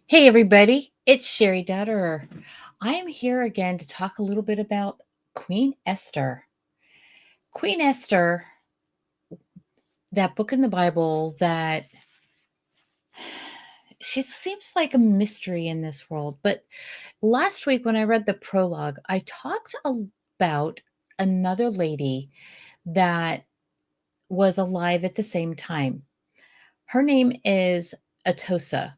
Hey everybody, it's Sherry Dutterer. I am here again to talk a little bit about Queen Esther. Queen Esther, that book in the Bible that she seems like a mystery in this world. But last week when I read the prologue, I talked about another lady that was alive at the same time. Her name is Atossa.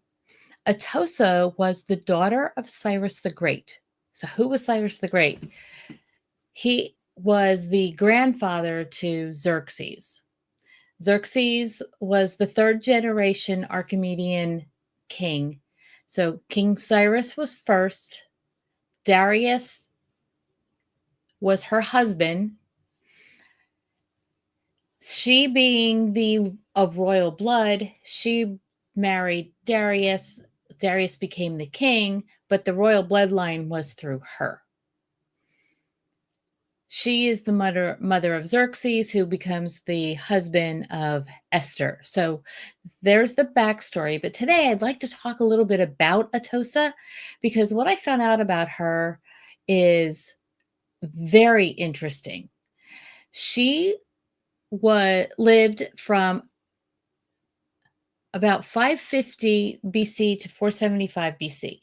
Atossa was the daughter of Cyrus the Great. So, who was Cyrus the Great? He was the grandfather to Xerxes. Xerxes was the third generation Archimedean king. So King Cyrus was first, Darius was her husband. She being the of royal blood, she married Darius. Darius became the king, but the royal bloodline was through her. She is the mother of Xerxes, who becomes the husband of Esther. So there's the backstory. But today I'd like to talk a little bit about Atossa because what I found out about her is very interesting. She lived from about 550 BC to 475 BC.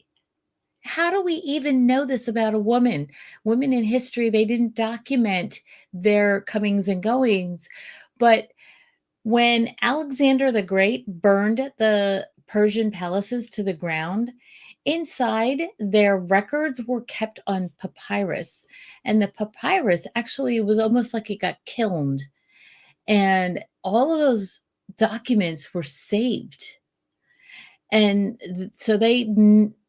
How do we even know this about a woman? Women in history, they didn't document their comings and goings. But when Alexander the Great burned the Persian palaces to the ground, inside their records were kept on papyrus. And the papyrus actually was almost like it got kilned. And all of those documents were saved. And so they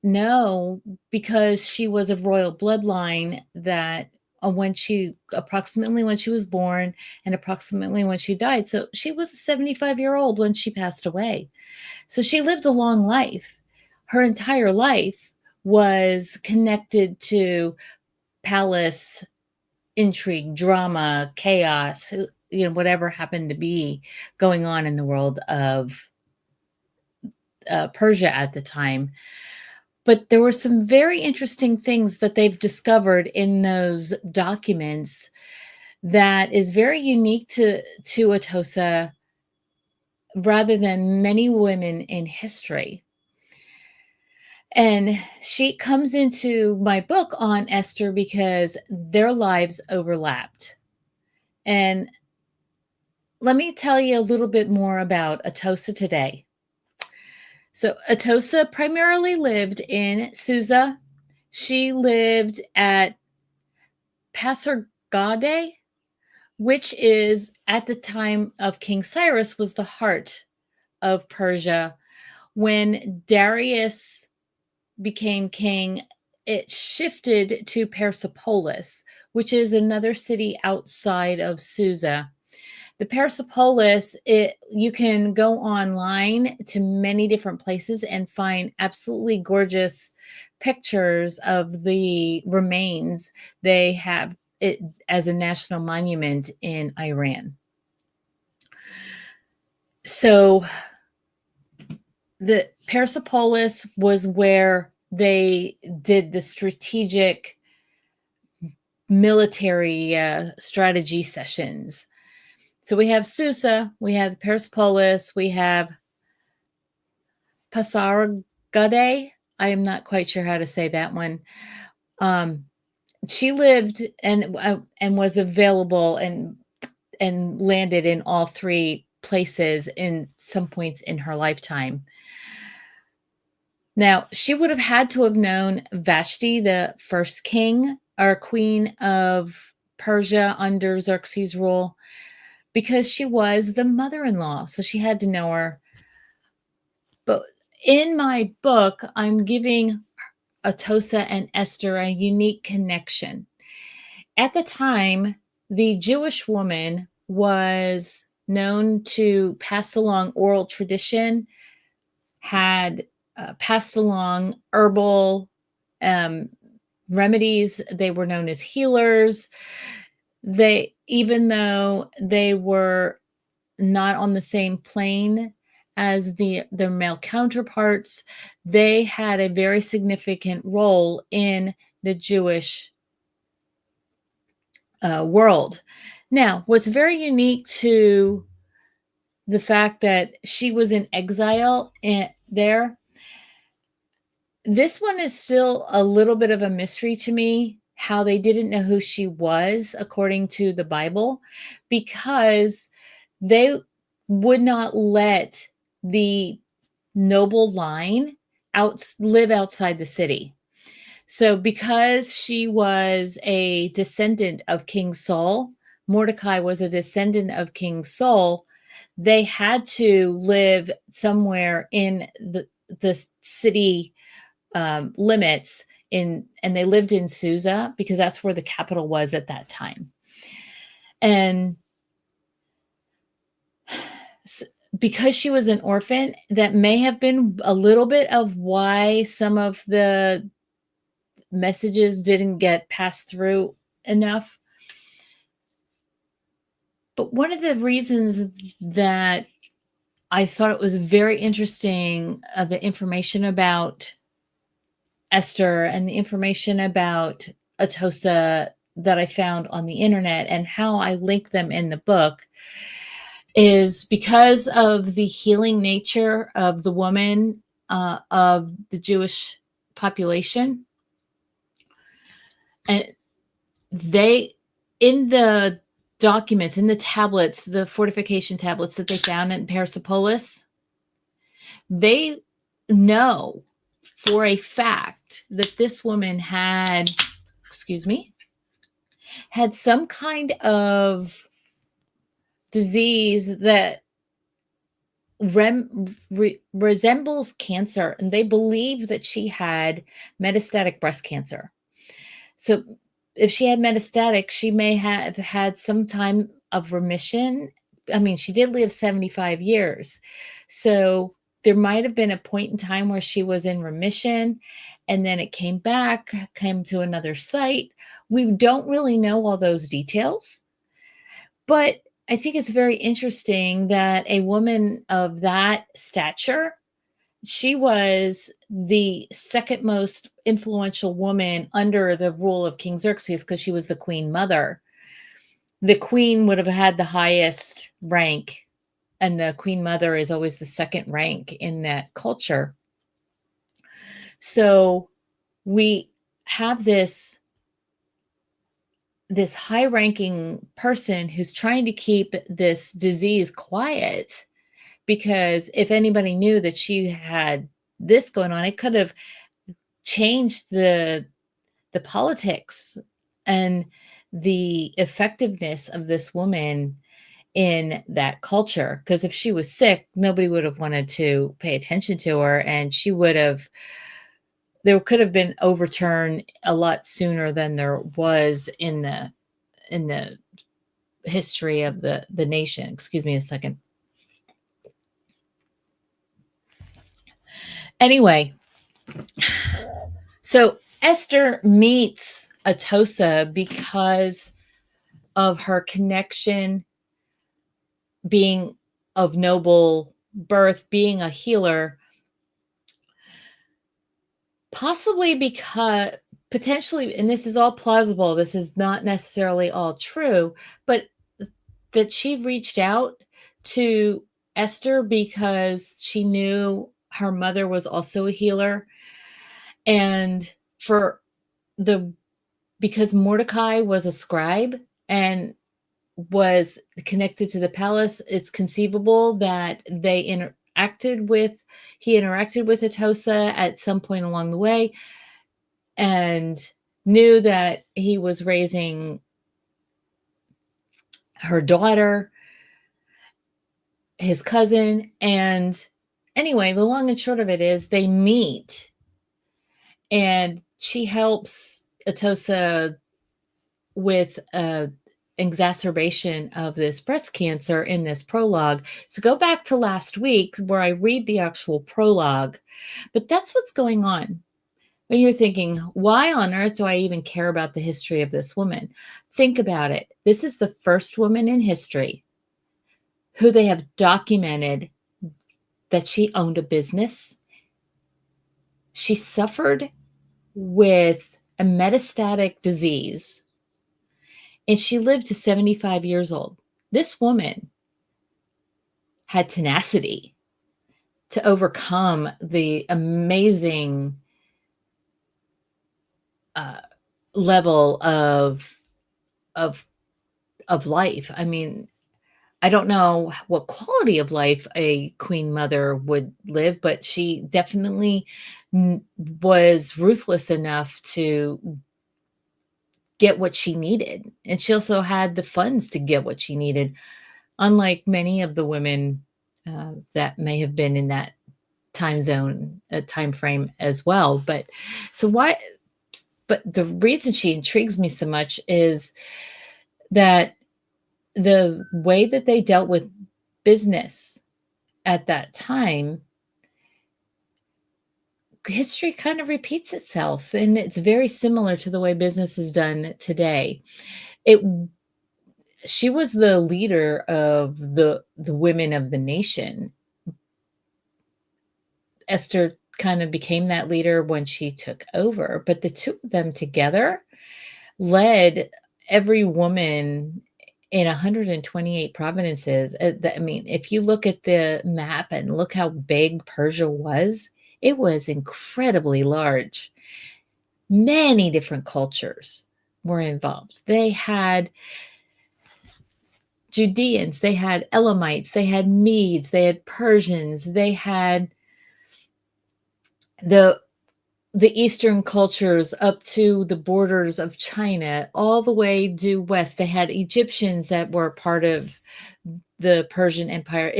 know because she was of royal bloodline that approximately when she was born and approximately when she died. So she was a 75-year-old when she passed away. So she lived a long life. Her entire life was connected to palace intrigue, drama, chaos, whatever happened to be going on in the world of Persia at the time. But there were some very interesting things that they've discovered in those documents that is very unique to Atossa rather than many women in history. And she comes into my book on Esther because their lives overlapped. And let me tell you a little bit more about Atossa today. So Atossa primarily lived in Susa. She lived at Pasargadae, which is at the time of King Cyrus was the heart of Persia. When Darius became king, it shifted to Persepolis, which is another city outside of Susa. The Persepolis, you can go online to many different places and find absolutely gorgeous pictures of the remains. They have it as a national monument in Iran. So the Persepolis was where they did the strategic military strategy sessions. So we have Susa, we have Persepolis, we have Pasargadae. I am not quite sure how to say that one. She lived and was available and landed in all three places in some points in her lifetime. Now, she would have had to have known Vashti, the first king or queen of Persia under Xerxes' rule, because she was the mother-in-law. So she had to know her. But in my book, I'm giving Atossa and Esther a unique connection. At the time, the Jewish woman was known to pass along oral tradition, had passed along herbal remedies. They were known as healers. Even though they were not on the same plane as their male counterparts. They had a very significant role in the Jewish world. Now, what's very unique to the fact that she was in exile there, this one is still a little bit of a mystery to me, how they didn't know who she was according to the Bible, because they would not let the noble line live outside the city. So because she was a descendant of King Saul, Mordecai was a descendant of King Saul, they had to live somewhere in the city limits and they lived in Susa because that's where the capital was at that time. And because she was an orphan, that may have been a little bit of why some of the messages didn't get passed through enough. But one of the reasons that I thought it was very interesting, the information about Esther and the information about Atossa that I found on the internet and how I link them in the book, is because of the healing nature of the woman of the Jewish population. And they, in the documents, in the tablets, the fortification tablets that they found in Persepolis, they know for a fact that this woman had, had some kind of disease that resembles cancer, and they believe that she had metastatic breast cancer. So if she had metastatic, she may have had some time of remission. I mean, she did live 75 years. So there might have been a point in time where she was in remission and then it came back, came to another site. We don't really know all those details, but I think it's very interesting that a woman of that stature, she was the second most influential woman under the rule of King Xerxes because she was the queen mother. The queen would have had the highest rank, and the queen mother is always the second rank in that culture. So we have this high-ranking person who's trying to keep this disease quiet, because if anybody knew that she had this going on, it could have changed the politics and the effectiveness of this woman in that culture. Because if she was sick, nobody would have wanted to pay attention to her, and there could have been overturn a lot sooner than there was in the history of the nation. Excuse me a second. Anyway, so Esther meets Atossa because of her connection, being of noble birth, being a healer, possibly because potentially, and this is all plausible, this is not necessarily all true, but that she reached out to Esther because she knew her mother was also a healer. And because Mordecai was a scribe and was connected to the palace, it's conceivable that he interacted with Atossa at some point along the way and knew that he was raising her daughter, his cousin. And anyway, the long and short of it is they meet and she helps Atossa with exacerbation of this breast cancer in this prologue. So go back to last week where I read the actual prologue, but that's what's going on. When you're thinking, why on earth do I even care about the history of this woman? Think about it. This is the first woman in history who they have documented that she owned a business. She suffered with a metastatic disease, and she lived to 75 years old. This woman had tenacity to overcome the amazing uh, level of of life. I mean, I don't know what quality of life a queen mother would live, but she definitely was ruthless enough to get what she needed. And she also had the funds to get what she needed, unlike many of the women that may have been in that time zone, time frame as well. But so why? But the reason she intrigues me so much is that the way that they dealt with business at that time, history kind of repeats itself, and it's very similar to the way business is done today. It She was the leader of the women of the nation. Esther kind of became that leader when she took over, but the two of them together led every woman in 128 provinces. I mean, if you look at the map and look how big Persia was, it was incredibly large. Many different cultures were involved. They had Judeans, they had Elamites, they had Medes, they had Persians, they had the the Eastern cultures up to the borders of China, all the way due west. They had Egyptians that were part of the Persian Empire.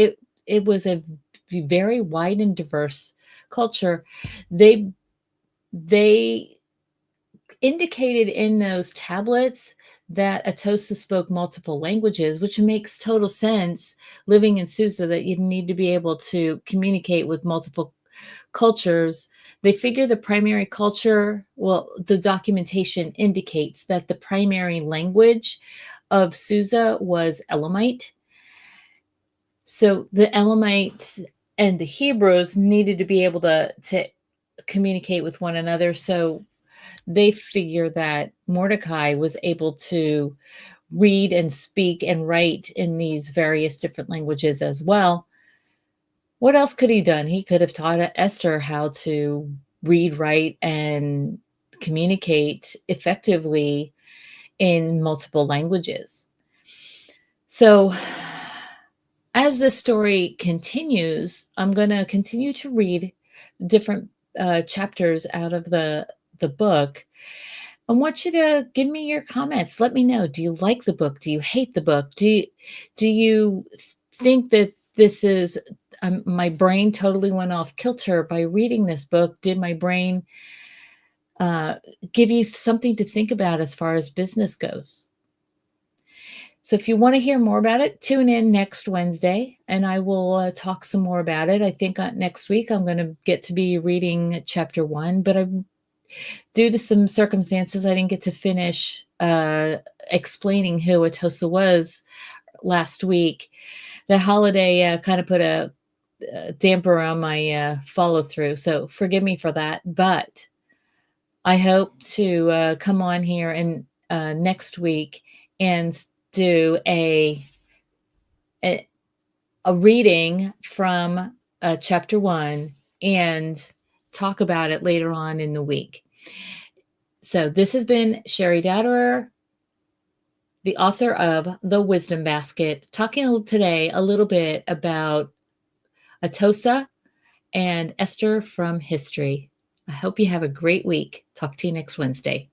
It was a very wide and diverse culture. They they indicated in those tablets that Atossa spoke multiple languages, which makes total sense living in Susa that you need to be able to communicate with multiple cultures. They figure the primary culture, well, the documentation indicates that the primary language of Susa was Elamite. So the Elamites and the Hebrews needed to be able to communicate with one another. So they figure that Mordecai was able to read and speak and write in these various different languages as well. What else could he done? He could have taught Esther how to read, write, and communicate effectively in multiple languages. So, as this story continues, I'm going to continue to read different chapters out of the book. I want you to give me your comments. Let me know. Do you like the book? Do you hate the book? Do you think that this is my brain totally went off kilter by reading this book? Did my brain uh, give you something to think about as far as business goes? So if you want to hear more about it, tune in next Wednesday and I will talk some more about it. I think next week I'm going to get to be reading chapter 1, but due to some circumstances, I didn't get to finish explaining who Atossa was last week. The holiday kind of put a damper on my follow through, so forgive me for that. But I hope to come on here and next week and do a reading from chapter 1 and talk about it later on in the week. So this has been Sherry Dowderer, the author of The Wisdom Basket, talking today a little bit about Atossa and Esther from history. I hope you have a great week. Talk to you next Wednesday.